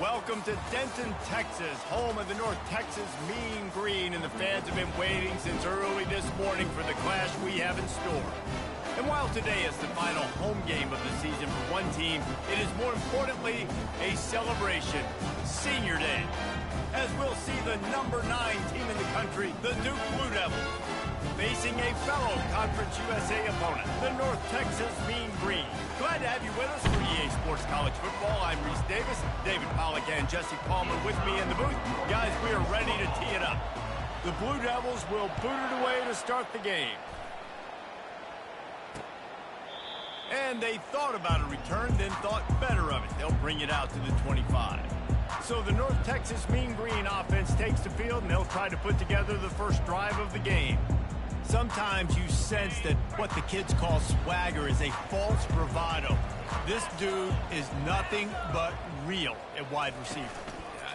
Welcome to Denton, Texas, home of the North Texas Mean Green, and the fans have been waiting since early this morning for the clash we have in store. And while today is the final home game of the season for one team, it is more importantly a celebration, Senior Day, as we'll see the number 9 team in the country, the Duke Blue Devils, facing a fellow Conference USA opponent, the North Texas Mean Green. Glad to have you with us for EA Sports College Football. I'm Reese Davis, David Pollack and Jesse Palmer with me in the booth. Guys, we are ready to tee it up. The Blue Devils will boot it away to start the game. And they thought about a return, then thought better of it. They'll bring it out to the 25. So the North Texas Mean Green offense takes the field, and they'll try to put together the first drive of the game. Sometimes you sense that what the kids call swagger is a false bravado. This dude is nothing but real at wide receiver.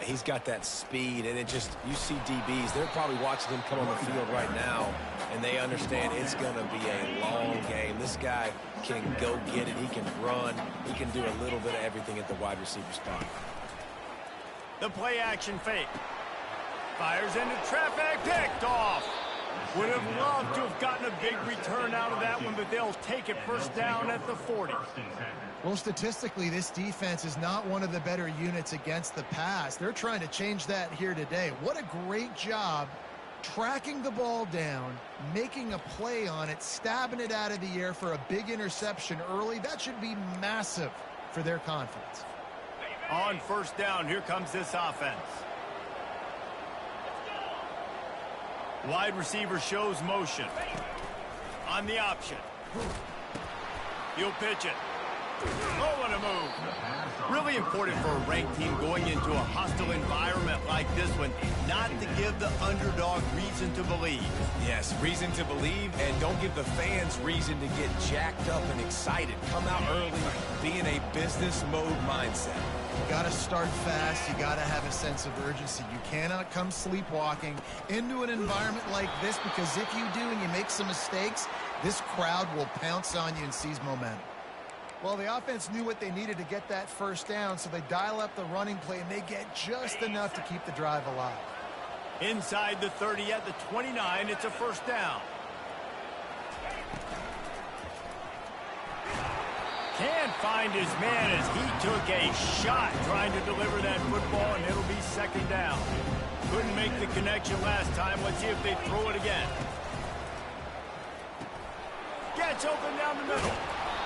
He's got that speed, and you see DBs, they're probably watching him come on the field right now, and they understand it's going to be a long game. This guy can go get it. He can run. He can do a little bit of everything at the wide receiver spot. The play action fake. Fires into traffic, picked off. Would have loved to have gotten a big return out of that one, but they'll take it first down at the 40. Well, statistically, this defense is not one of the better units against the pass. They're trying to change that here today. What a great job tracking the ball down, making a play on it, stabbing it out of the air for a big interception early. That should be massive for their confidence. On first down, here comes this offense. Wide receiver shows motion. On the option. He'll pitch it. Oh, what a move. Really important for a ranked team going into a hostile environment like this one, not to give the underdog reason to believe. Yes, reason to believe, and don't give the fans reason to get jacked up and excited. Come out early, be in a business mode mindset. You got to start fast. You got to have a sense of urgency. You cannot come sleepwalking into an environment like this, because if you do and you make some mistakes, this crowd will pounce on you and seize momentum. Well, the offense knew what they needed to get that first down, so they dial up the running play, and they get just enough to keep the drive alive. Inside the 30 at the 29, it's a first down. Can't find his man as he took a shot trying to deliver that football, and it'll be second down. Couldn't make the connection last time. Let's see if they throw it again. Gets open down the middle.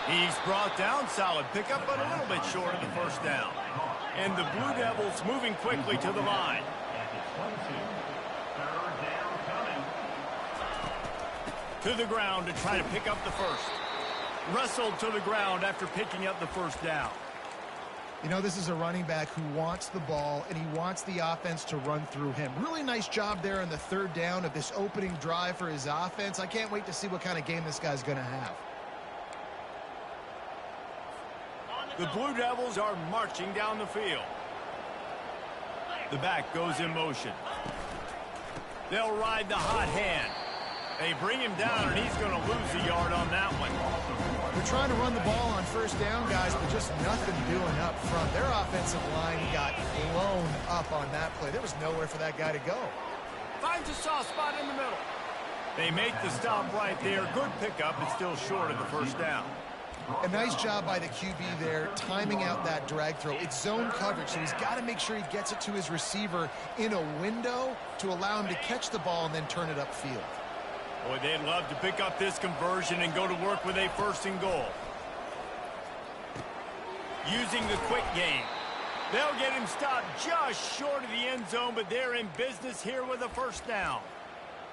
He's brought down, solid pickup, but a little bit short of the first down. And the Blue Devils moving quickly to the line. To the ground to try to pick up the first. Wrestled to the ground after picking up the first down. You know, this is a running back who wants the ball, and he wants the offense to run through him. Really nice job there on the third down of this opening drive for his offense. I can't wait to see what kind of game this guy's going to have. The Blue Devils are marching down the field. The back goes in motion. They'll ride the hot hand. They bring him down, and he's going to lose a yard on that one. They're trying to run the ball on first down, guys, but just nothing doing up front. Their offensive line got blown up on that play. There was nowhere for that guy to go. Finds a soft spot in the middle. They make the stop right there. Good pickup, but still short of the first down. A nice job by the QB there, timing out that drag throw. It's zone coverage, so he's got to make sure he gets it to his receiver in a window to allow him to catch the ball and then turn it upfield. Boy, they'd love to pick up this conversion and go to work with a first and goal. Using the quick game. They'll get him stopped just short of the end zone, but they're in business here with a first down.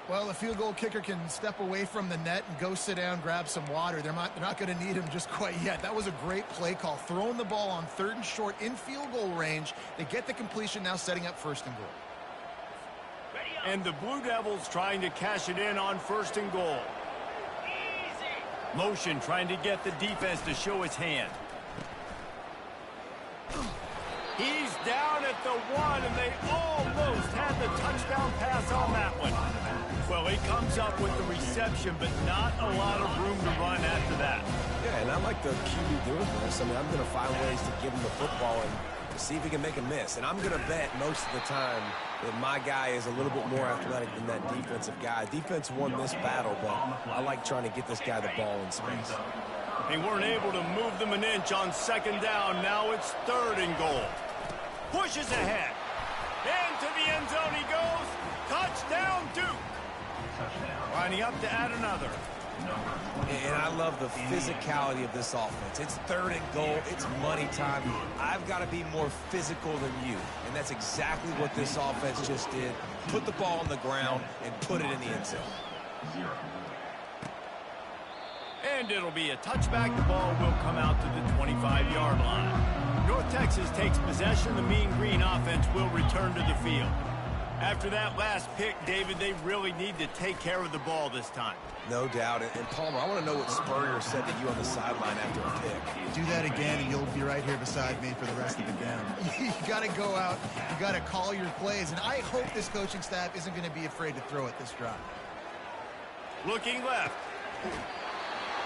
Well, the field goal kicker can step away from the net and go sit down, grab some water. They're not going to need him just quite yet. That was a great play call. Throwing the ball on third and short in field goal range. They get the completion, now setting up first and goal. And the Blue Devils trying to cash it in on first and goal. Motion trying to get the defense to show his hand. He's down at the 1, and they almost had the touchdown pass on that one. Well, he comes up with the reception, but not a lot of room to run after that. Yeah, and I like the QB doing this. I mean, I'm going to find ways to give him the football and see if he can make a miss. And I'm going to bet most of the time that my guy is a little bit more athletic than that defensive guy. Defense won this battle, but I like trying to get this guy the ball in space. They weren't able to move them an inch on second down. Now it's 3rd and goal. Pushes ahead. Into the end zone he goes. Touchdown, Duke. Lining up to add another. And I love the physicality of this offense. It's 3rd and goal. It's money time. I've got to be more physical than you. And that's exactly what this offense just did. Put the ball on the ground and put it in the end zone. And it'll be a touchback. The ball will come out to the 25-yard line. North Texas takes possession. The Mean Green offense will return to the field. After that last pick, David, they really need to take care of the ball this time. No doubt. And Palmer, I want to know what Spurrier said to you on the sideline after a pick. Do that again, and you'll be right here beside me for the rest of the game. You got to go out. You got to call your plays. And I hope this coaching staff isn't going to be afraid to throw it this drive. Looking left.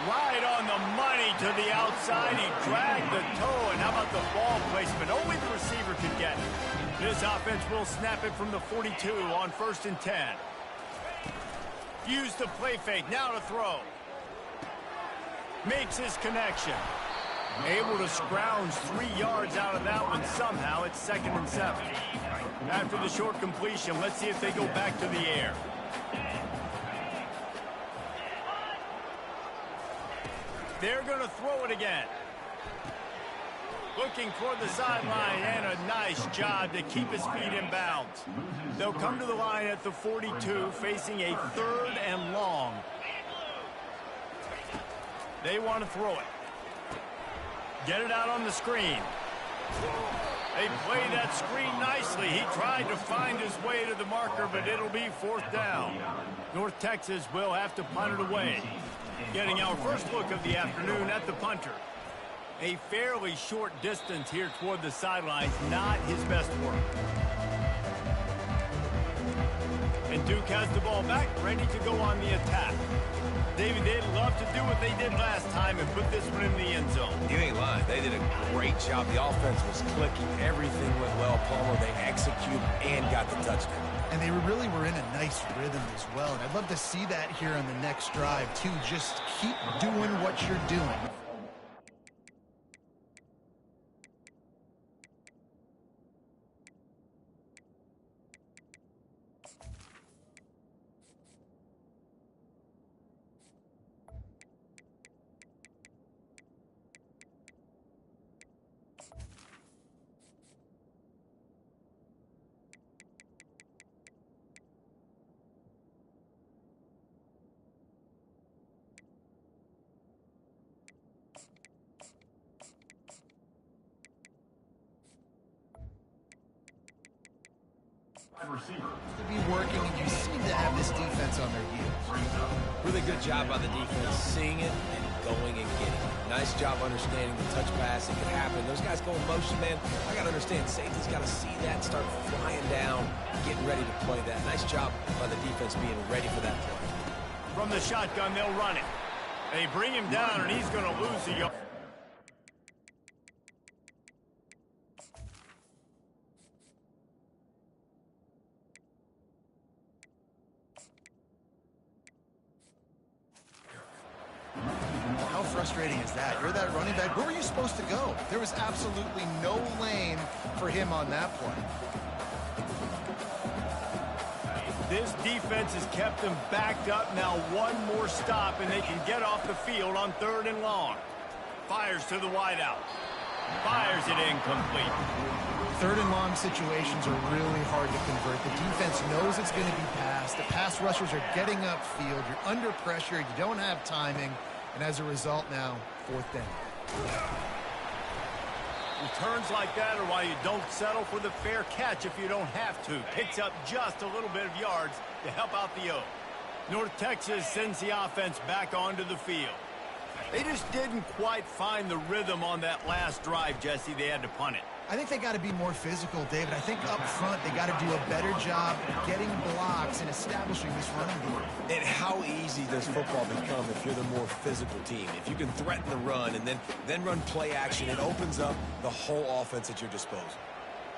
Right on the money to the outside. He dragged the toe. And how about the ball placement? Only the receiver could get it. This offense will snap it from the 42 on 1st and 10. Use the play fake. Now to throw. Makes his connection. Able to scrounge 3 yards out of that one somehow. It's 2nd and 7. After the short completion, let's see if they go back to the air. They're going to throw it again. Looking toward the sideline, and a nice job to keep his feet in bounds. They'll come to the line at the 42, facing a 3rd and long. They want to throw it. Get it out on the screen. They play that screen nicely. He tried to find his way to the marker, but it'll be 4th down. North Texas will have to punt it away. Getting our first look of the afternoon at the punter. A fairly short distance here toward the sidelines, not his best work. And Duke has the ball back, ready to go on the attack. David, they'd love to do what they did last time and put this one in the end zone. You ain't lying. They did a great job. The offense was clicking. Everything went well. Palmer, they executed and got the touchdown. And they really were in a nice rhythm as well. And I'd love to see that here on the next drive, too. Just keep doing what you're doing. To be working, and you seem to have this defense on their heels. Really good job by the defense, seeing it and going and getting it. Nice job understanding the touch pass. It could happen. Those guys go in motion, man. I got to understand, safety's got to see that and start flying down, getting ready to play that. Nice job by the defense being ready for that play. From the shotgun, they'll run it. They bring him down, and he's going to lose a yard. How frustrating is that? You're that running back. Where were you supposed to go? There was absolutely no lane for him on that play. This defense has kept them backed up. Now one more stop, and they can get off the field on 3rd and long. Fires to the wideout. Fires it incomplete. 3rd and long situations are really hard to convert. The defense knows it's going to be passed. The pass rushers are getting upfield. You're under pressure. You don't have timing. And as a result now, 4th down. Returns like that are why you don't settle for the fair catch if you don't have to. Picks up just a little bit of yards to help out the O. North Texas sends the offense back onto the field. They just didn't quite find the rhythm on that last drive, Jesse. They had to punt it. I think they got to be more physical, David. I think up front they got to do a better job getting blocks and establishing this running game. And how easy does football become if you're the more physical team? If you can threaten the run and then run play action, it opens up the whole offense at your disposal.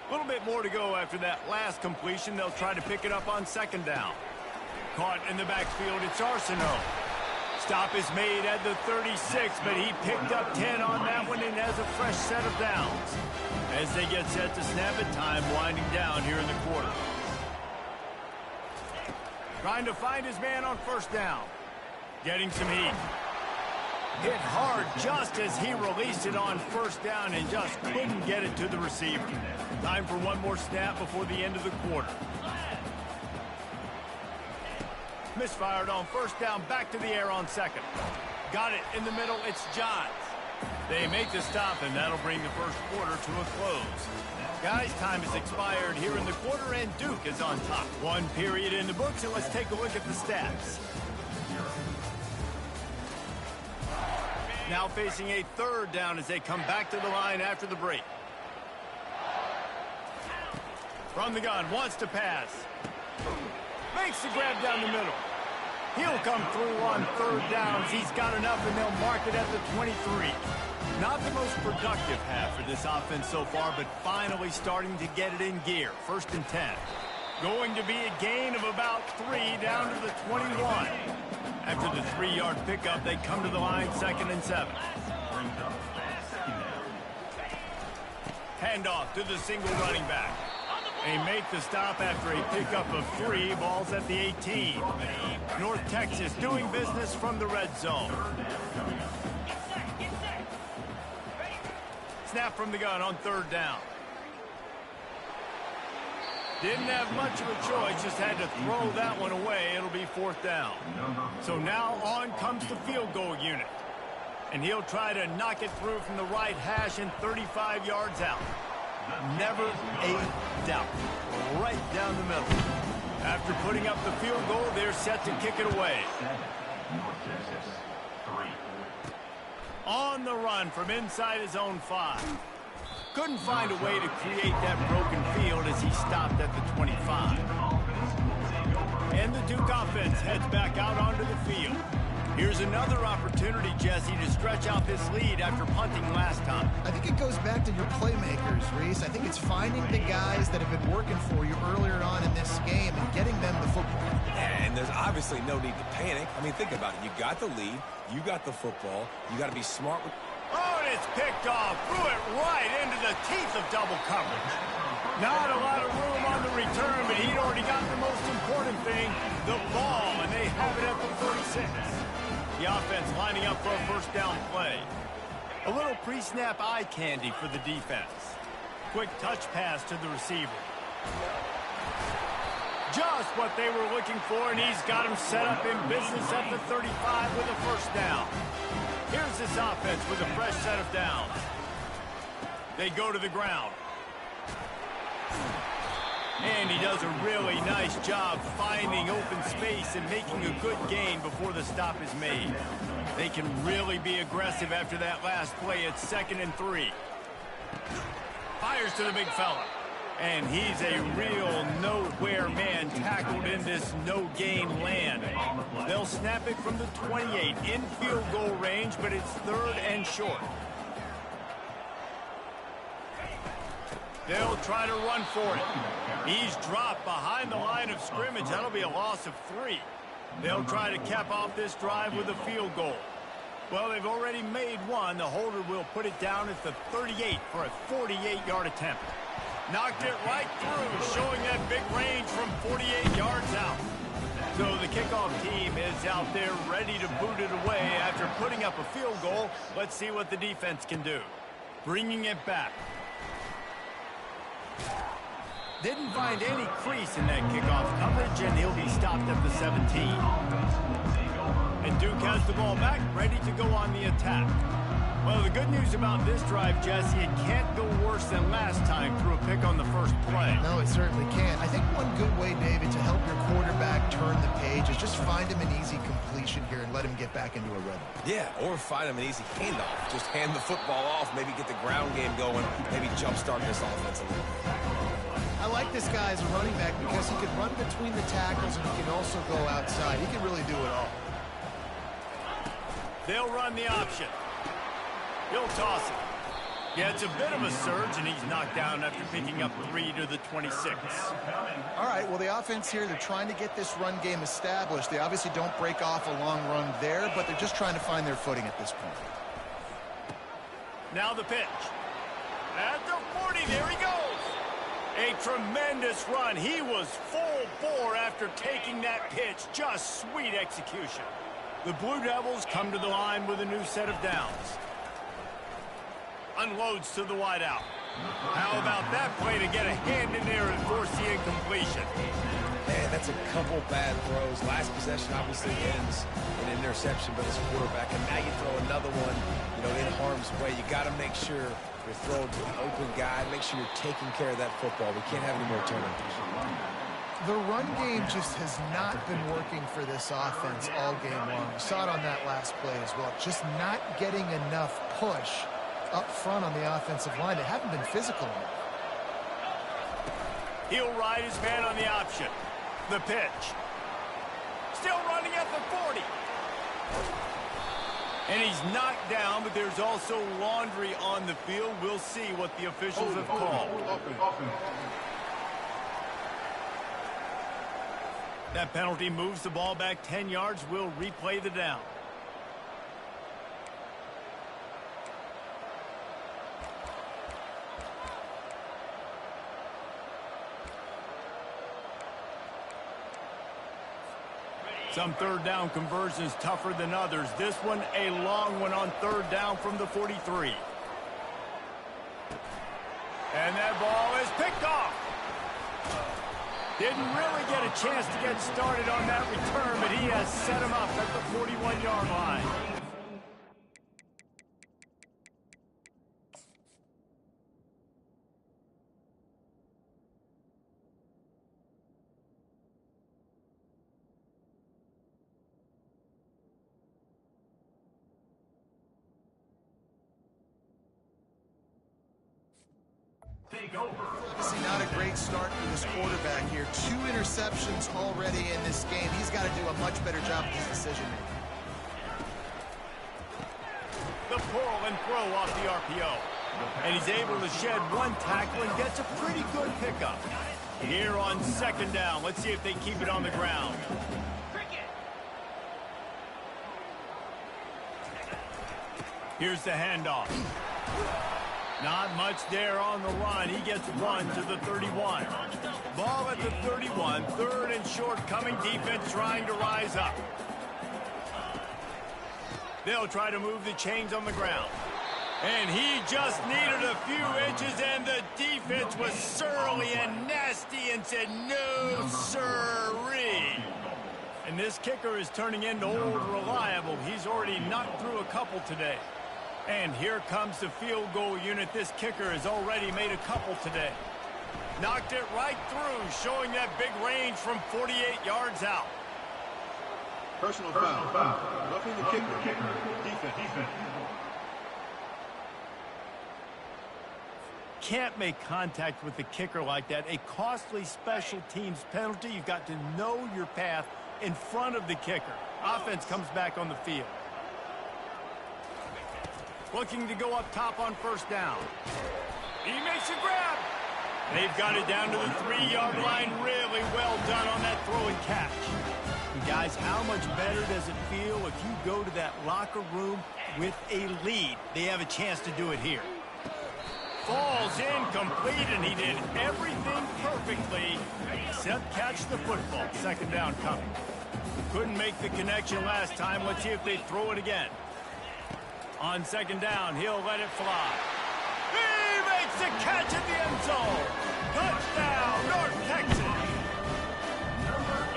A little bit more to go after that last completion. They'll try to pick it up on second down. Caught in the backfield, it's Arsenault. Stop is made at the 36, but he picked up 10 on that one and has a fresh set of downs. As they get set to snap it, time winding down here in the quarter. Trying to find his man on first down. Getting some heat. Hit hard just as he released it on first down and just couldn't get it to the receiver. Time for one more snap before the end of the quarter. Misfired on first down, back to the air on second. Got it in the middle, it's Johns. They make the stop, and that'll bring the first quarter to a close. Guys, time has expired here in the quarter, and Duke is on top. One period in the books, and let's take a look at the stats. Now facing a third down as they come back to the line after the break. From the gun, wants to pass. Makes the grab down the middle. He'll come through on third downs. He's got enough, and they'll mark it at the 23. Not the most productive half for this offense so far, but finally starting to get it in gear. First and 10. Going to be a gain of about 3 down to the 21. After the 3-yard pickup, they come to the line, second and 7. Handoff to the single running back. They make the stop after a pickup of 3. Ball's at the 18. North Texas doing business from the red zone. Snap from the gun on third down. Didn't have much of a choice, just had to throw that one away. It'll be fourth down. So now on comes the field goal unit. And he'll try to knock it through from the right hash and 35 yards out. Never a doubt. Right down the middle. After putting up the field goal, they're set to kick it away. On the run from inside his own 5. Couldn't find a way to create that broken field as he stopped at the 25. And the Duke offense heads back out onto the field. Here's another opportunity, Jesse, to stretch out this lead after punting last time. I think it goes back to your playmakers, Reese. I think it's finding the guys that have been working for you earlier on in this game and getting them the football. And there's obviously no need to panic. I mean, think about it. You got the lead. You got the football. You got to be smart with... Oh, and it's picked off. Threw it right into the teeth of double coverage. Not a lot of room on the return, but he'd already got the most important thing, the ball, and they have it at the 36. The offense lining up for a first down play. A little pre-snap eye candy for the defense. Quick touch pass to the receiver. Just what they were looking for, and he's got him set up in business at the 35 with a first down. Here's this offense with a fresh set of downs. They go to the ground. And he does a really nice job finding open space and making a good gain before the stop is made. They can really be aggressive after that last play. It's 2nd and 3. Fires to the big fella. And he's a real nowhere man tackled in this no-gain land. They'll snap it from the 28 in field goal range, but it's 3rd and short. They'll try to run for it. He's dropped behind the line of scrimmage. That'll be a loss of 3. They'll try to cap off this drive with a field goal. Well, they've already made one. The holder will put it down at the 38 for a 48-yard attempt. Knocked it right through, showing that big range from 48 yards out. So the kickoff team is out there ready to boot it away after putting up a field goal. Let's see what the defense can do. Bringing it back. Didn't find any crease in that kickoff coverage, and he'll be stopped at the 17. And Duke has the ball back, ready to go on the attack. Well, the good news about this drive, Jesse, it can't go worse than last time through a pick on the first play. No, it certainly can't. I think one good way, David, to help your quarterback turn the page is just find him an easy completion here and let him get back into a rhythm. Yeah, or find him an easy handoff. Just hand the football off, maybe get the ground game going, maybe jumpstart this offense a little bit. I like this guy as a running back because he can run between the tackles and he can also go outside. He can really do it all. They'll run the option. He'll toss it. Yeah, it's a bit of a surge, and he's knocked down after picking up 3 to the 26. All right, well, the offense here, they're trying to get this run game established. They obviously don't break off a long run there, but they're just trying to find their footing at this point. Now the pitch. At the 40, there he goes. A tremendous run. He was full bore after taking that pitch. Just sweet execution. The Blue Devils come to the line with a new set of downs. Unloads to the wideout. How about that play to get a hand in there and force the incompletion? Man, that's a couple bad throws. Last possession obviously ends in an interception, but as a quarterback, and now you throw another one, in harm's way. You got to make sure you're throwing to the open guy. Make sure you're taking care of that football. We can't have any more turnovers. The run game just has not been working for this offense all game long. We saw it on that last play as well. Just not getting enough push up front on the offensive line. They haven't been physical enough. He'll ride his man on the option. The pitch. Still running at the 40. And he's knocked down, but there's also laundry on the field. We'll see what the officials have called. That penalty moves the ball back 10 yards. We'll replay the down. Some third down conversions tougher than others. This one a long one on third down from the 43. And that ball is picked off. Didn't really get a chance to get started on that return, but he has set him up at the 41-yard line. Obviously not a great start for this quarterback here. 2 interceptions already in this game. He's got to do a much better job of his decision-making. The pull and throw off the RPO. And he's able to shed one tackle and gets a pretty good pickup. Here on second down, let's see if they keep it on the ground. Here's the handoff. Not much there on the run. He gets 1 to the 31. Ball at the 31. Third and short coming. Defense trying to rise up. They'll try to move the chains on the ground. And he just needed a few inches, and the defense was surly and nasty and said, no, sirree. And this kicker is turning into old reliable. He's already knocked through a couple today. And here comes the field goal unit. This kicker has already made a couple today. Knocked it right through, showing that big range from 48 yards out. Personal foul. Roughing the kicker. Defense. Can't make contact with the kicker like that. A costly special teams penalty. You've got to know your path in front of the kicker. Offense comes back on the field. Looking to go up top on first down. He makes a grab. They've got it down to the 3-yard line. Really well done on that throw and catch. And guys, how much better does it feel if you go to that locker room with a lead? They have a chance to do it here. Falls incomplete, and he did everything perfectly except catch the football. Second down coming. Couldn't make the connection last time. Let's see if they throw it again. On second down, he'll let it fly. He makes the catch at the end zone. Touchdown, North Texas.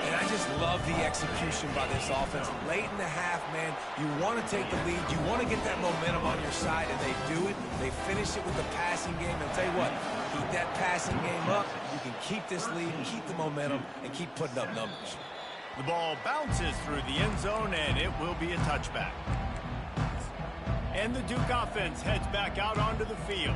And I just love the execution by this offense. Late in the half, man, you want to take the lead. You want to get that momentum on your side, and they do it. They finish it with the passing game. And I'll tell you what, keep that passing game up. You can keep this lead, keep the momentum, and keep putting up numbers. The ball bounces through the end zone, and it will be a touchback. And the Duke offense heads back out onto the field.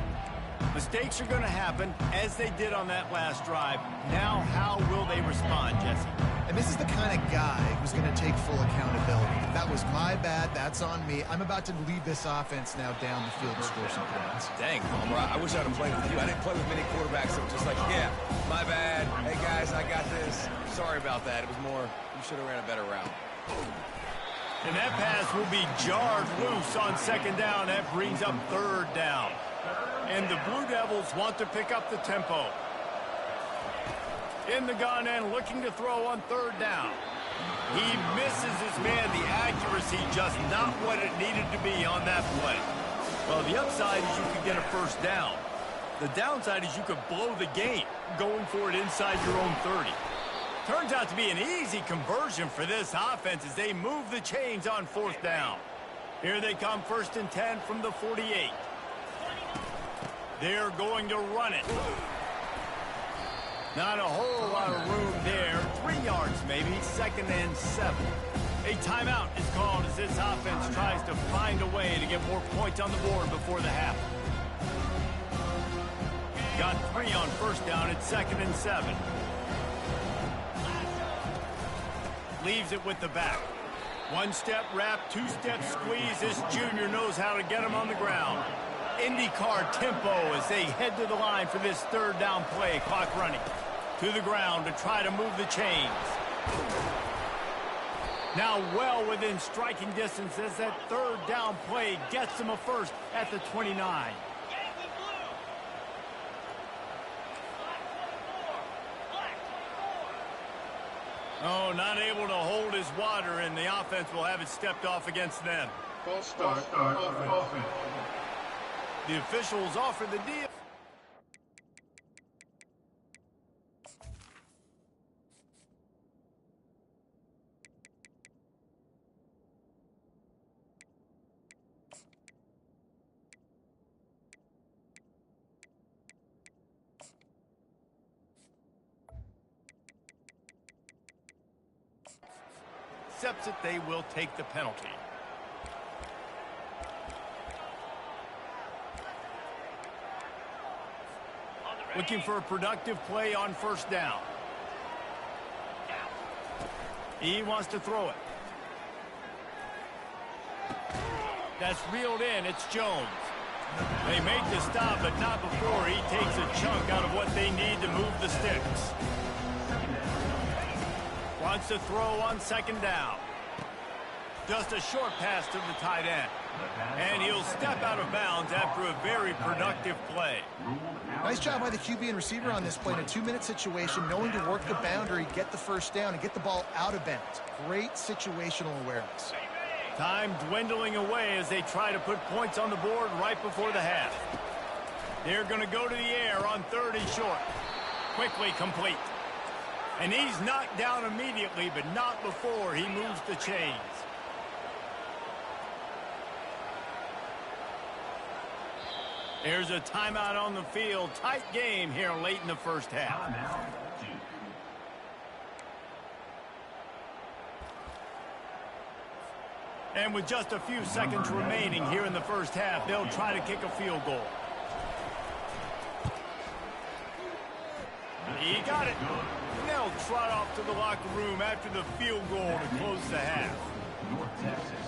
Mistakes are going to happen, as they did on that last drive. Now, how will they respond, Jesse? And this is the kind of guy who's going to take full accountability. That was my my bad. That's on me. I'm about to lead this offense now down the field and score some points. Dang, Palmer, I wish I would have played with you. I didn't play with many quarterbacks that were just like, yeah, my bad. Hey, guys, I got this. Sorry about that. It was more, you should have ran a better route. And that pass will be jarred loose on second down. That brings up third down. And the Blue Devils want to pick up the tempo. In the gun and looking to throw on third down. He misses his man. The accuracy just not what it needed to be on that play. Well, the upside is you could get a first down. The downside is you could blow the game going for it inside your own 30. Turns out to be an easy conversion for this offense as they move the chains on fourth down. Here they come, 1st and 10 from the 48. They're going to run it. Not a whole lot of room there. 3 yards maybe, 2nd and 7. A timeout is called as this offense tries to find a way to get more points on the board before the half. Got 3 on first down at 2nd and 7. Leaves it with the back. 1-step wrap, 2-step squeeze. This junior knows how to get him on the ground. IndyCar tempo as they head to the line for this third down play. Clock running. To the ground to try to move the chains. Now well within striking distance as that third down play gets them a first at the 29. Oh, not able to hold his water, and the offense will have it stepped off against them. False start. Offense. The officials offer the deal. Accepts it, they will take the penalty. Looking for a productive play on first down. He wants to throw it. That's reeled in. It's Jones. They make the stop, but not before he takes a chunk out of what they need to move the sticks. Wants to throw on second down. Just a short pass to the tight end. And he'll step out of bounds after a very productive play. Nice job by the QB and receiver on this play in a 2-minute situation, knowing to work the boundary, get the first down, and get the ball out of bounds. Great situational awareness. Time dwindling away as they try to put points on the board right before the half. They're going to go to the air on 3rd and short. Quickly complete. And he's knocked down immediately, but not before he moves the chains. There's a timeout on the field. Tight game here late in the first half. And with just a few seconds remaining here in the first half, they'll try to kick a field goal. He got it. They'll trot off to the locker room after the field goal to close the half. North Texas,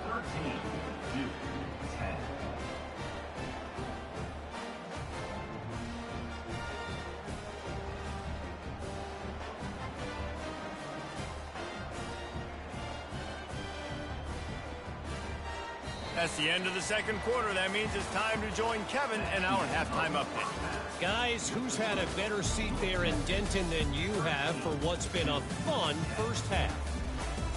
13-10. That's the end of the second quarter. That means it's time to join Kevin in our halftime update. Guys, who's had a better seat there in Denton than you have for what's been a fun first half?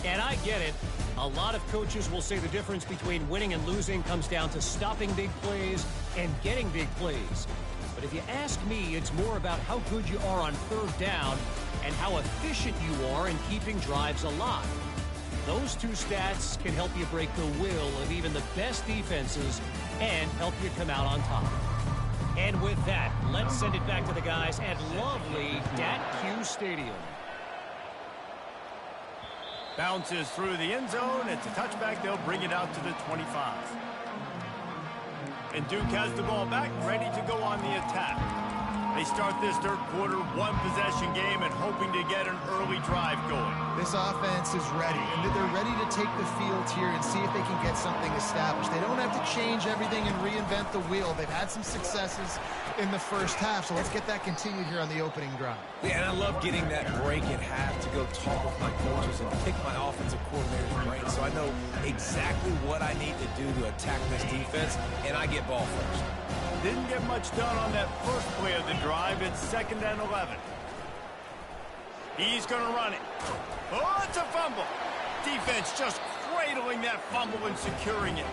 And I get it. A lot of coaches will say the difference between winning and losing comes down to stopping big plays and getting big plays. But if you ask me, it's more about how good you are on third down and how efficient you are in keeping drives alive. Those two stats can help you break the will of even the best defenses and help you come out on top. And with that, let's send it back to the guys at lovely Dat-Q Stadium. Bounces through the end zone. It's a touchback. They'll bring it out to the 25. And Duke has the ball back, ready to go on the attack. They start this third quarter, one-possession game and hoping to get an early drive going. This offense is ready, and they're ready to take the field here and see if they can get something established. They don't have to change everything and reinvent the wheel. They've had some successes in the first half, so let's get that continued here on the opening drive. Yeah, and I love getting that break at half to go talk with my coaches and pick my offensive coordinator's brain so I know exactly what I need to do to attack this defense, and I get ball first. Didn't get much done on that first play of the drive. It's 2nd and 11. He's going to run it. Oh, it's a fumble. Defense just cradling that fumble and securing it.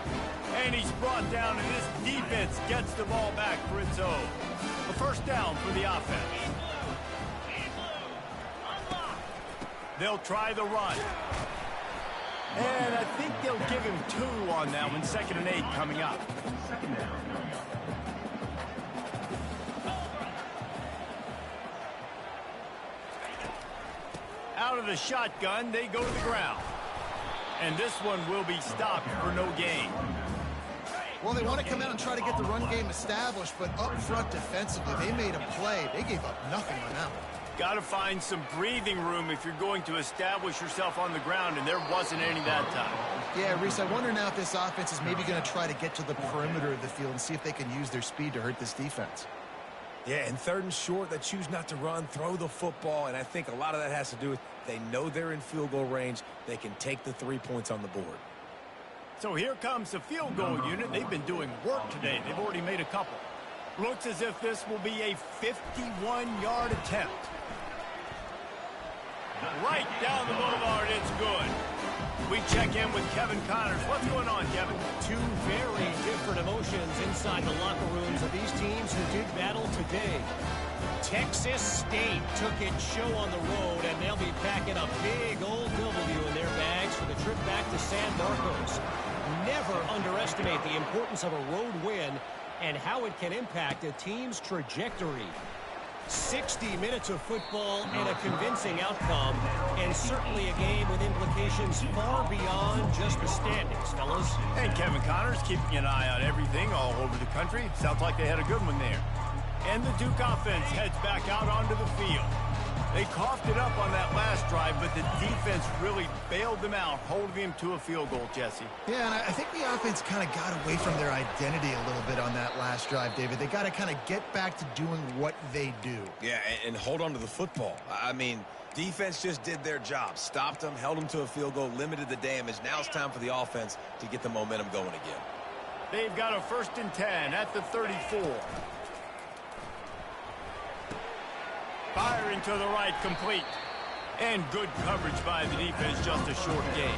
And he's brought down, and this defense gets the ball back for its own. A first down for the offense. They'll try the run. And I think they'll give him 2 on that one. 2nd and 8 coming up. Second down. Out of the shotgun, they go to the ground. And this one will be stopped for no gain. Well, they want to come out and try to get the run game established, but up front defensively, they made a play. They gave up nothing on that one. Got to find some breathing room if you're going to establish yourself on the ground, and there wasn't any that time. Yeah, Reese, I wonder now if this offense is maybe going to try to get to the perimeter of the field and see if they can use their speed to hurt this defense. Yeah, and 3rd and short, they choose not to run, throw the football, and I think a lot of that has to do with they know they're in field goal range. They can take the 3 points on the board. So here comes the field goal unit. They've been doing work today. They've already made a couple. Looks as if this will be a 51-yard attempt. Right down the boulevard, it's good. We check in with Kevin Connors. What's going on, Kevin? 2 very different emotions inside the locker rooms of these teams who did battle today. Texas State took its show on the road, and they'll be packing a big old W in their bags for the trip back to San Marcos. Never underestimate the importance of a road win and how it can impact a team's trajectory. 60 minutes of football and a convincing outcome, and certainly a game with implications far beyond just the standings, fellas. And Kevin Connors keeping an eye on everything all over the country. Sounds like they had a good one there. And the Duke offense heads back out onto the field. They coughed it up on that last drive, but the defense really bailed them out, holding them to a field goal, Jesse. Yeah, and I think the offense kind of got away from their identity a little bit on that last drive, David. They got to kind of get back to doing what they do. Yeah, and hold on to the football. I mean, defense just did their job. Stopped them, held them to a field goal, limited the damage. Now it's time for the offense to get the momentum going again. They've got a 1st and 10 at the 34. Firing to the right, complete. And good coverage by the defense, just a short gain.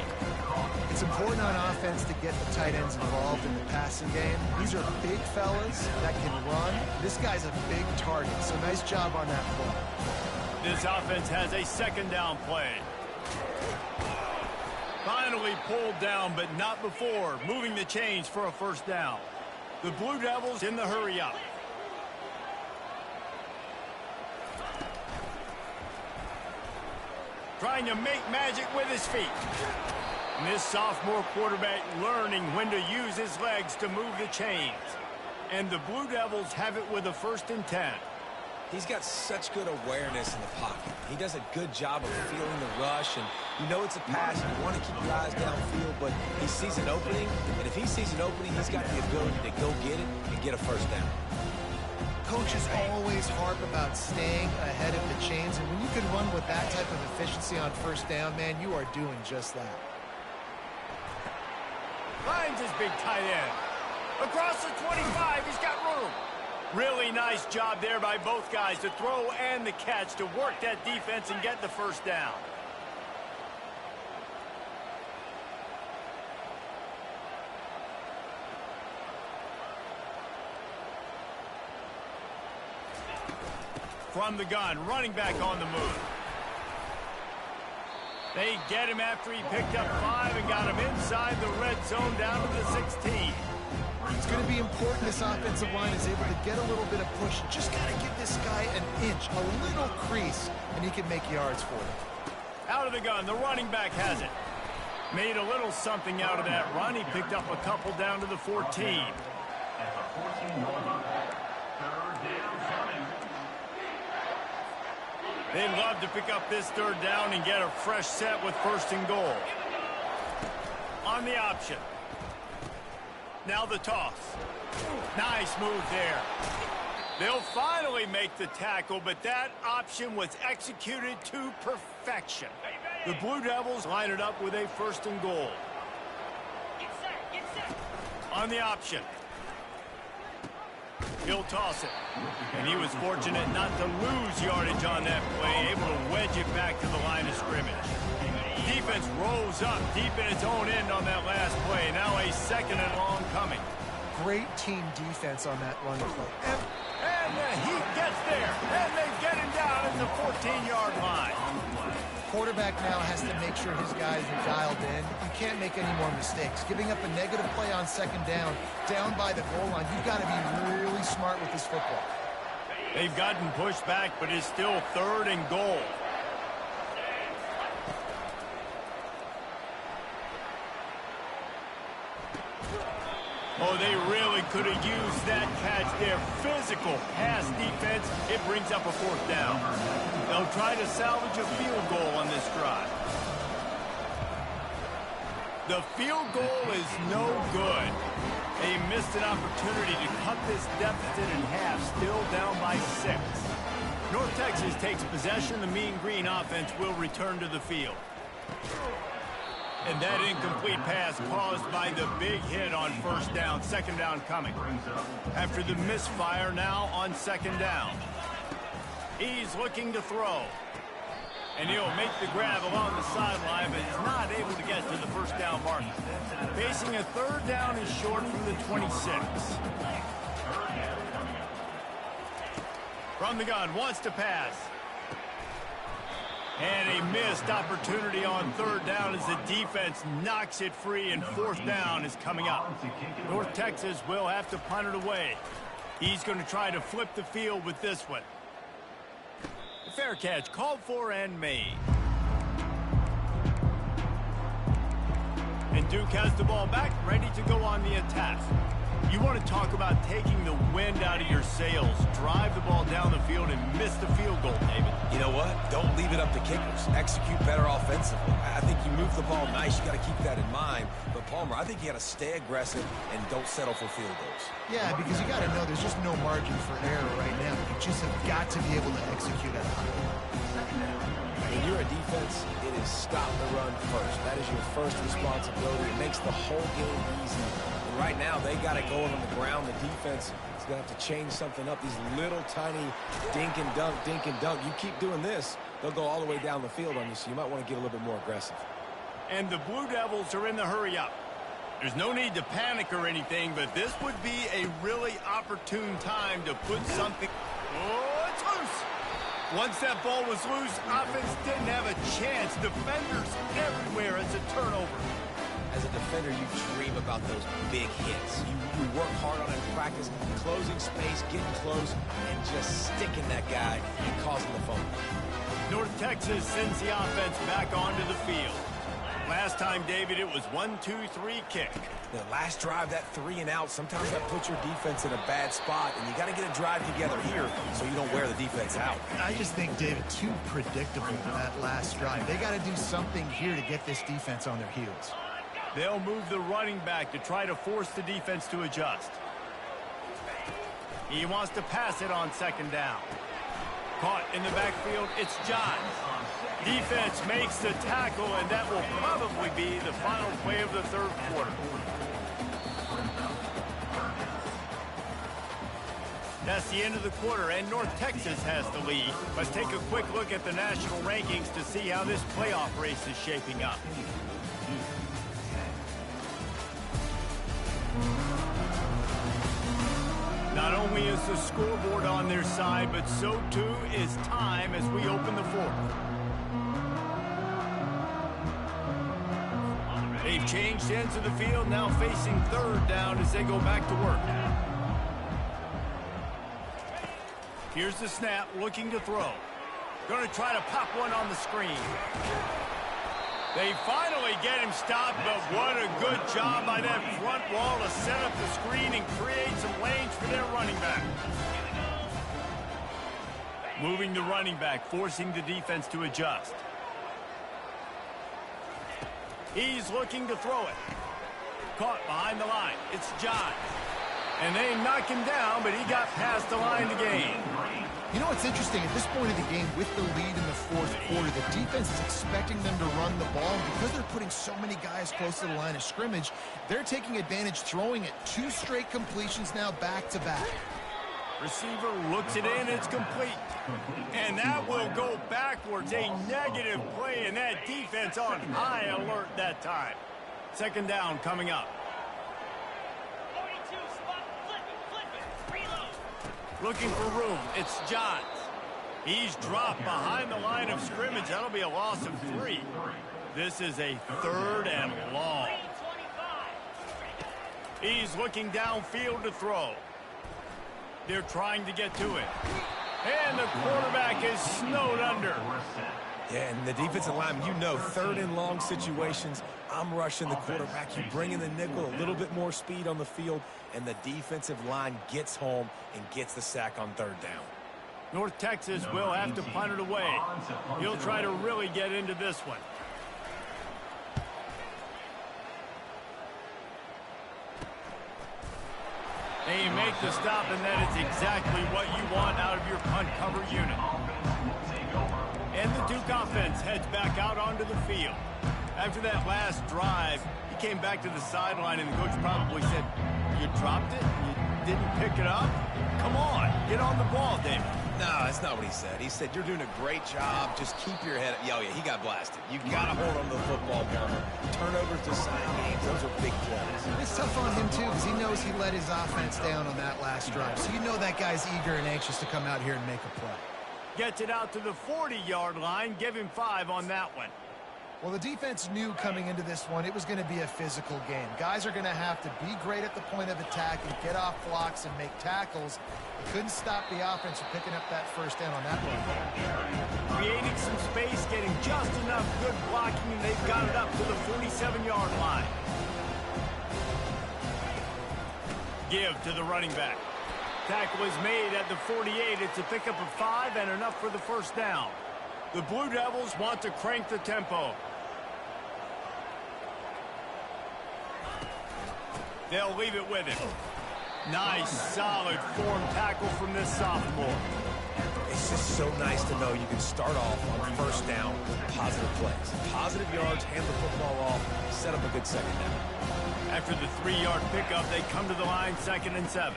It's important on offense to get the tight ends involved in the passing game. These are big fellas that can run. This guy's a big target, so nice job on that play. This offense has a 2nd down play. Finally pulled down, but not before. Moving the chains for a 1st down. The Blue Devils in the hurry up. Trying to make magic with his feet. And this sophomore quarterback learning when to use his legs to move the chains. And the Blue Devils have it with a 1st and 10. He's got such good awareness in the pocket. He does a good job of feeling the rush, and you know it's a pass. You want to keep your eyes downfield, but he sees an opening, and if he sees an opening, he's got the ability to go get it and get a 1st down. Coaches always harp about staying ahead of the chains, and when you can run with that type of efficiency on 1st down, man, you are doing just that. Finds his big tight end. Across the 25, he's got room. Really nice job there by both guys to throw and the catch to work that defense and get the 1st down. From the gun, running back on the move. They get him after he picked up 5 and got him inside the red zone down to the 16. It's going to be important this offensive line is able to get a little bit of push. Just got to give this guy an inch, a little crease, and he can make yards for it. Out of the gun, the running back has it. Made a little something out of that run. He picked up a couple down to the 14. At the 14-yard line. 3rd down coming. They'd love to pick up this third down and get a fresh set with 1st and goal. On the option. Now the toss. Nice move there. They'll finally make the tackle, but that option was executed to perfection. The Blue Devils line it up with a 1st and goal. On the option. He'll toss it. And he was fortunate not to lose yardage on that play, able to wedge it back to the line of scrimmage. Defense rolls up deep in its own end on that last play. Now a 2nd and long coming. Great team defense on that run play. And he gets there. And they get him down at the 14-yard line. Quarterback now has to make sure his guys are dialed in. You can't make any more mistakes. Giving up a negative play on 2nd down by the goal line, you've got to be really smart with this football. They've gotten pushed back, but it's still 3rd and goal. Oh, they really could have used that catch there. Physical pass defense. It brings up a 4th down. They'll try to salvage a field goal on this drive. The field goal is no good. They missed an opportunity to cut this deficit in half, still down by 6. North Texas takes possession. The Mean Green offense will return to the field. And that incomplete pass caused by the big hit on 1st down. 2nd down coming. After the misfire, now on 2nd down. He's looking to throw. And he'll make the grab along the sideline, but he's not able to get to the 1st down mark. Facing a 3rd down is short from the 26. From the gun, wants to pass. And a missed opportunity on 3rd down as the defense knocks it free, and 4th down is coming up. North Texas will have to punt it away. He's going to try to flip the field with this one. Fair catch called for and made. And Duke has the ball back, ready to go on the attack. You want to talk about taking the wind out of your sails. Drive the ball down the field and miss the field goal, David. You know what? Don't leave it up to kickers. Execute better offensively. I think you move the ball nice. You got to keep that in mind. But, Palmer, I think you got to stay aggressive and don't settle for field goals. Yeah, because you got to know there's just no margin for error right now. You just have got to be able to execute at a high level. When you're a defense, it is stop the run first. That is your first responsibility. It makes the whole game easy. And right now, they got it going on the ground. The defense is going to have to change something up. These little tiny dink and dunk, dink and dunk. You keep doing this, they'll go all the way down the field on you, so you might want to get a little bit more aggressive. And the Blue Devils are in the hurry up. There's no need to panic or anything, but this would be a really opportune time to put something... Oh, it's loose! Once that ball was loose, offense didn't have a chance. Defenders everywhere. It's a turnover. As a defender, you dream about those big hits. You work hard on it in practice, closing space, getting close, and just sticking that guy and causing the fumble. North Texas sends the offense back onto the field. Last time, David, it was 1-2-3 kick. The last drive, that 3 and out, sometimes that puts your defense in a bad spot, and you got to get a drive together here so you don't wear the defense out. I just think, David, too predictable for that last drive. They got to do something here to get this defense on their heels. They'll move the running back to try to force the defense to adjust. He wants to pass it on 2nd down. Caught in the backfield, it's John. Defense makes the tackle, and that will probably be the final play of the 3rd quarter. That's the end of the quarter, and North Texas has the lead. Let's take a quick look at the national rankings to see how this playoff race is shaping up. Not only is the scoreboard on their side, but so too is time as we open the 4th. They've changed ends of the field, now facing 3rd down as they go back to work. Here's the snap, looking to throw. Going to try to pop one on the screen. They finally get him stopped, but what a good job by that front wall to set up the screen and create some lanes for their running back. Moving the running back, forcing the defense to adjust. He's looking to throw it. Caught behind the line. It's Johns. And they knock him down, but he got past the line to gain. You know what's interesting? At this point of the game, with the lead in the fourth quarter, the defense is expecting them to run the ball. And because they're putting so many guys close to the line of scrimmage, they're taking advantage, throwing it 2 straight completions now back-to-back. Receiver looks it in, it's complete. And that will go backwards. A negative play, and that defense on high alert that time. Second down coming up. Looking for room. It's Johns. He's dropped behind the line of scrimmage. That'll be a loss of 3. This is a 3rd and long. He's looking downfield to throw. They're trying to get to it. And the quarterback is snowed under. Yeah, and the defensive lineman, you know, 3rd and long situations, I'm rushing the quarterback. You bring in the nickel, a little bit more speed on the field, and the defensive line gets home and gets the sack on 3rd down. North Texas will have to punt it away. He'll try to really get into this one. They make the stop, and that is exactly what you want out of your punt cover unit. And the Duke offense heads back out onto the field. After that last drive, he came back to the sideline, and the coach probably said, "You dropped it? You didn't pick it up? Come on, get on the ball, David." No, that's not what he said. He said, "You're doing a great job. Just keep your head up." Oh, yeah, he got blasted. You got to hold on to the football more. Turnovers decide games. Those are big plays. It's tough on him, too, because he knows he let his offense down on that last drive. So you know that guy's eager and anxious to come out here and make a play. Gets it out to the 40-yard line. Give him 5 on that one. Well, the defense knew coming into this one it was going to be a physical game. Guys are going to have to be great at the point of attack and get off blocks and make tackles. They couldn't stop the offense from picking up that first down on that one. Creating some space, getting just enough good blocking, and they've got it up to the 47-yard line. Give to the running back. Tackle is made at the 48. It's a pickup of 5 and enough for the first down. The Blue Devils want to crank the tempo. They'll leave it with him. Nice, solid form tackle from this sophomore. It's just so nice to know you can start off on first down with positive plays. Positive yards, hand the football off, set up a good second down. After the 3-yard pickup, they come to the line 2nd and 7.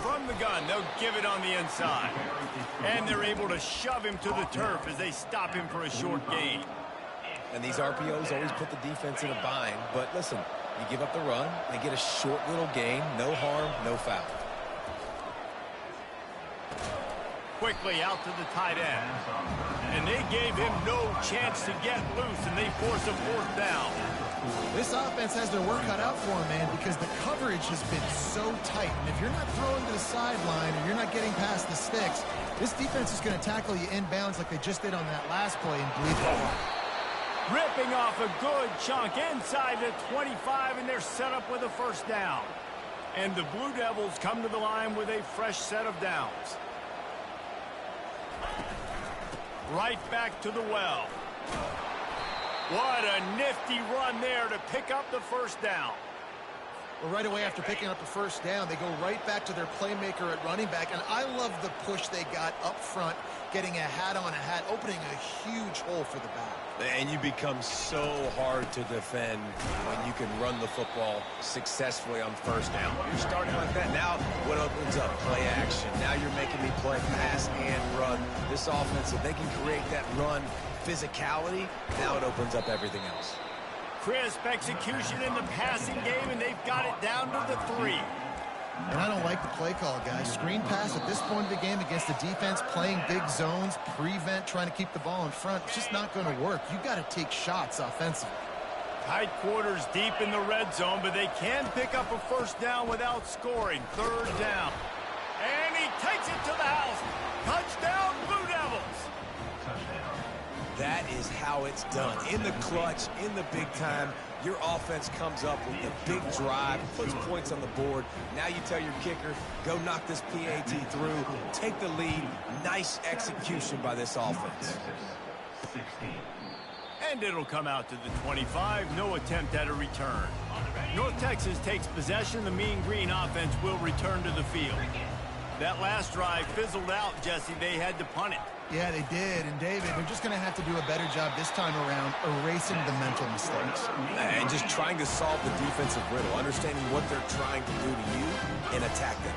From the gun, they'll give it on the inside. And they're able to shove him to the turf as they stop him for a short gain. And these RPOs always put the defense in a bind. But listen, you give up the run, they get a short little gain, no harm, no foul. Quickly out to the tight end. And they gave him no chance to get loose, and they force a 4th down. This offense has their work cut out for them, man, because the coverage has been so tight. And if you're not throwing to the sideline and you're not getting past the sticks, this defense is going to tackle you inbounds like they just did on that last play and bleed the ball. Ripping off a good chunk inside the 25, and they're set up with a first down. And the Blue Devils come to the line with a fresh set of downs. Right back to the well. What a nifty run there to pick up the first down. Well, right away after picking up the first down, they go right back to their playmaker at running back. And I love the push they got up front, getting a hat on a hat, opening a huge hole for the back. And you become so hard to defend when you can run the football successfully on first down. You're starting like that. Now what opens up? Play action. Now you're making me play pass and run. This offense, if they can create that run physicality, now it opens up everything else. Crisp execution in the passing game, and they've got it down to the 3. And I don't like the play call, guys. Screen pass at this point of the game against the defense, playing big zones, prevent, trying to keep the ball in front. It's just not going to work. You've got to take shots offensively. Tight quarters deep in the red zone, but they can pick up a first down without scoring. 3rd down. And he takes it to the house. Touchdown, Blue Devils. That is how it's done. In the clutch, in the big time, Your offense comes up with a big drive, puts points on the board. Now you tell your kicker, go knock this PAT through, take the lead. Nice execution by this offense. 16. And it'll come out to the 25. No attempt at a return. North Texas takes possession. The Mean Green offense will return to the field. That last drive fizzled out, Jesse. They had to punt it. Yeah, they did. And, David, they're just going to have to do a better job this time around erasing the mental mistakes. And just trying to solve the defensive riddle, understanding what they're trying to do to you and attack them.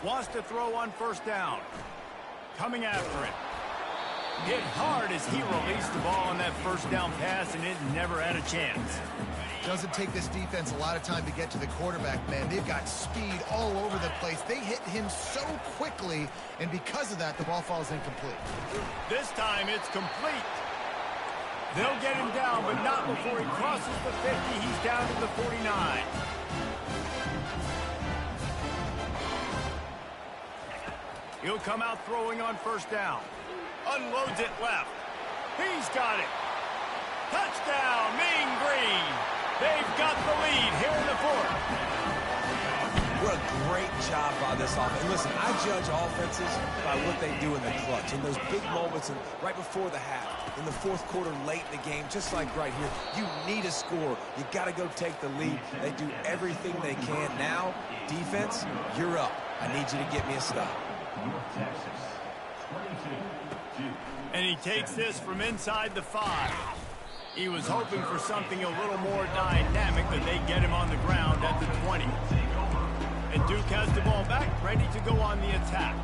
Wants to throw on first down. Coming after it. Hit hard as he released the ball on that first down pass, and it never had a chance. Doesn't take this defense a lot of time to get to the quarterback, man. They've got speed all over the place. They hit him so quickly, and because of that, the ball falls incomplete. This time it's complete. They'll get him down, but not before he crosses the 50. He's down to the 49. He'll come out throwing on first down. Unloads it left. He's got it. Touchdown, Mean Green. They've got the lead here in the fourth. What a great job by this offense. And listen, I judge offenses by what they do in the clutch, in those big moments and right before the half, in the fourth quarter, late in the game, just like right here. You need a score. You got to go take the lead. They do everything they can. Now, defense, you're up. I need you to get me a stop. North Texas, 22-2. And he takes this from inside the 5. He was hoping for something a little more dynamic, but they get him on the ground at the 20. And Duke has the ball back, ready to go on the attack.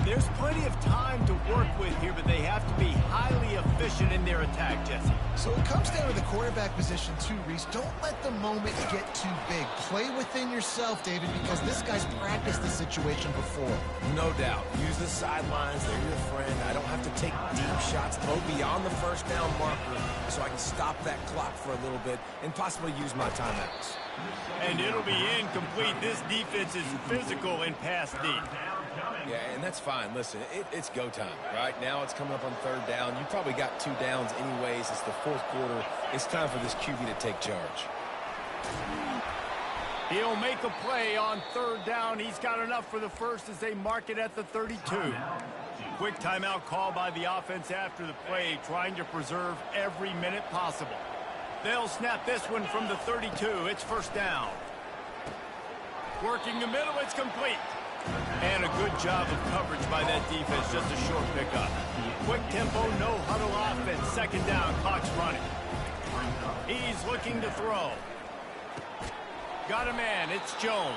There's plenty of time to work with here, but they have to be highly efficient in their attack, Jesse. So it comes down to the quarterback position too, Reese. Don't let the moment get too big. Play within yourself, David, because this guy's practiced the situation before. No doubt. Use the sidelines. They're your friend. I don't have to take deep shots, throw beyond the first down marker so I can stop that clock for a little bit and possibly use my timeouts. And it'll be incomplete. This defense is physical and pass deep. Yeah, and that's fine. Listen, it's go time. Right now it's coming up on third down. You probably got 2 downs anyways. It's the fourth quarter. It's time for this QB to take charge. He'll make a play on third down. He's got enough for the first as they mark it at the 32. Quick timeout call by the offense after the play, trying to preserve every minute possible. They'll snap this one from the 32. It's first down. Working the middle, it's complete. And a good job of coverage by that defense, just a short pickup. Quick tempo, no huddle offense. Second down, clock's running. He's looking to throw. Got a man, it's Jones.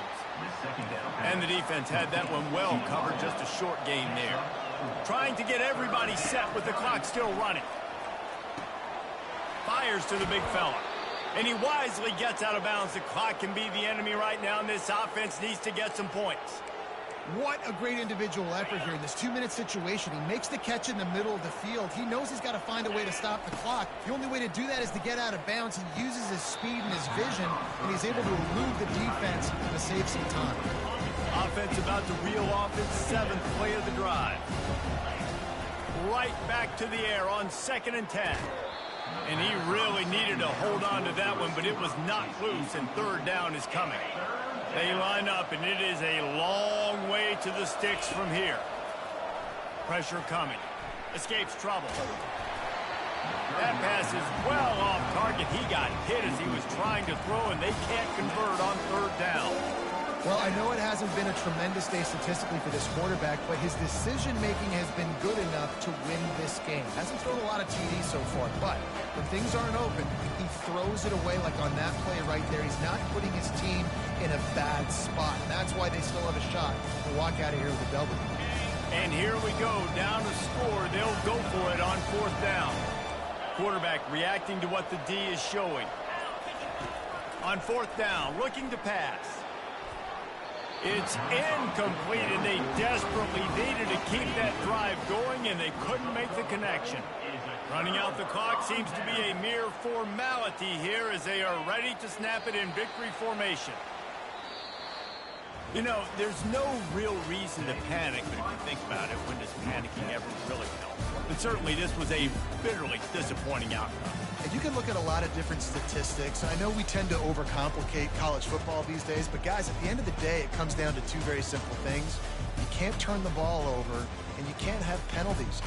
And the defense had that one well covered, just a short gain there. Trying to get everybody set with the clock still running. Fires to the big fella. And he wisely gets out of bounds. The clock can be the enemy right now, and this offense needs to get some points. What a great individual effort here in this 2-minute situation. He makes the catch in the middle of the field. He knows he's got to find a way to stop the clock. The only way to do that is to get out of bounds. He uses his speed and his vision, and he's able to elude the defense to save some time. Offense about to reel off its 7th play of the drive. Right back to the air on 2nd and 10. And he really needed to hold on to that one, but it was knocked loose, and third down is coming. They line up, and it is a long way to the sticks from here. Pressure coming. Escapes trouble. That pass is well off target. He got hit as he was trying to throw, and they can't convert on third down. Well, I know it hasn't been a tremendous day statistically for this quarterback, but his decision-making has been good enough to win this game. Hasn't thrown a lot of TDs so far, but when things aren't open, he throws it away like on that play right there. He's not putting his team in a bad spot. That's why they still have a shot to walk out of here with a W. And here we go, down to score. They'll go for it on fourth down. Quarterback reacting to what the D is showing. On fourth down, looking to pass. It's incomplete, and they desperately needed to keep that drive going, and they couldn't make the connection. Running out the clock seems to be a mere formality here as they are ready to snap it in victory formation. You know, there's no real reason to panic, but if you think about it, when does panicking ever really help? But certainly this was a bitterly disappointing outcome. And you can look at a lot of different statistics. I know we tend to overcomplicate college football these days, but guys, at the end of the day, it comes down to two very simple things. You can't turn the ball over, and you can't have penalties.